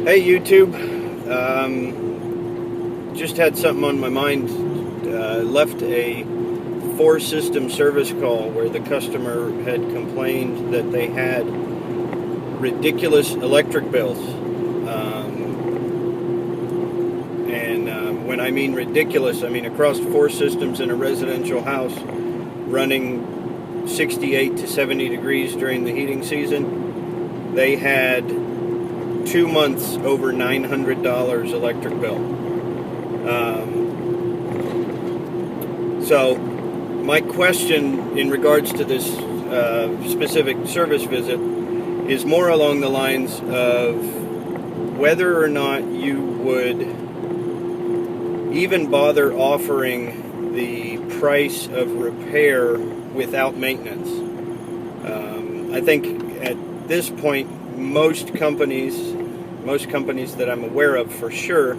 Hey YouTube, just had something on my mind. Left a four-system service call where the customer had complained that they had ridiculous electric bills. And when I mean ridiculous, I mean across four systems in a residential house running 68 to 70 degrees during the heating season. They had 2 months over $900 electric bill. So my question in regards to this specific service visit is more along the lines of whether or not you would even bother offering the price of repair without maintenance. I think at this point most companies that I'm aware of for sure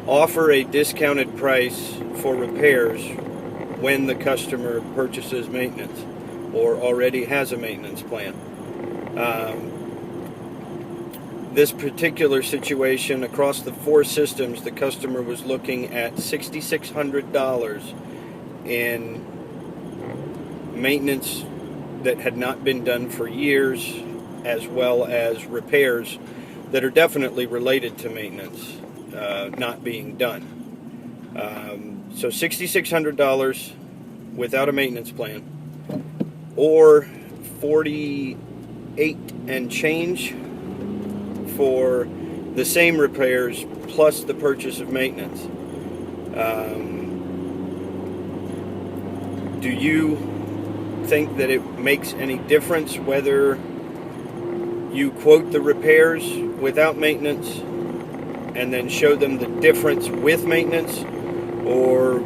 offer a discounted price for repairs when the customer purchases maintenance or already has a maintenance plan. This particular situation across the four systems, the customer was looking at $6,600 in maintenance that had not been done for years, as well as repairs that are definitely related to maintenance not being done. So $6,600 without a maintenance plan, or 48 and change for the same repairs plus the purchase of maintenance. Do you think that it makes any difference whether you quote the repairs without maintenance and then show them the difference with maintenance, or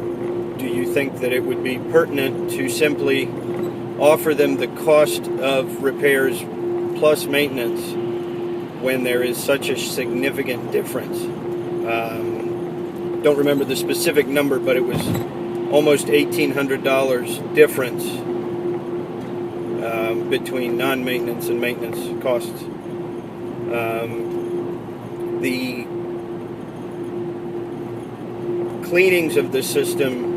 do you think that it would be pertinent to simply offer them the cost of repairs plus maintenance when there is such a significant difference? Don't remember the specific number, but it was almost $1,800 difference between non-maintenance and maintenance costs. The cleanings of the system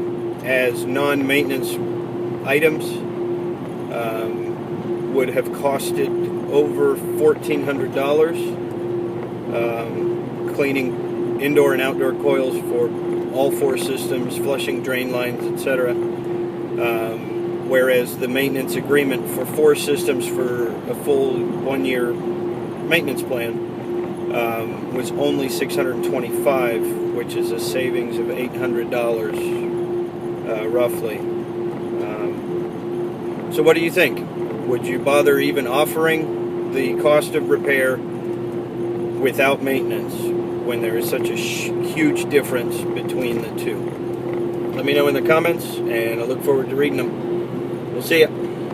as non-maintenance items would have costed over $1,400. Cleaning indoor and outdoor coils for all four systems, flushing drain lines, etc. Whereas the maintenance agreement for four systems for a full 1 year maintenance plan was only $625, which is a savings of $800 roughly. So what do you think? Would you bother even offering the cost of repair without maintenance when there is such a huge difference between the two? Let me know in the comments, and I look forward to reading them. We'll see ya.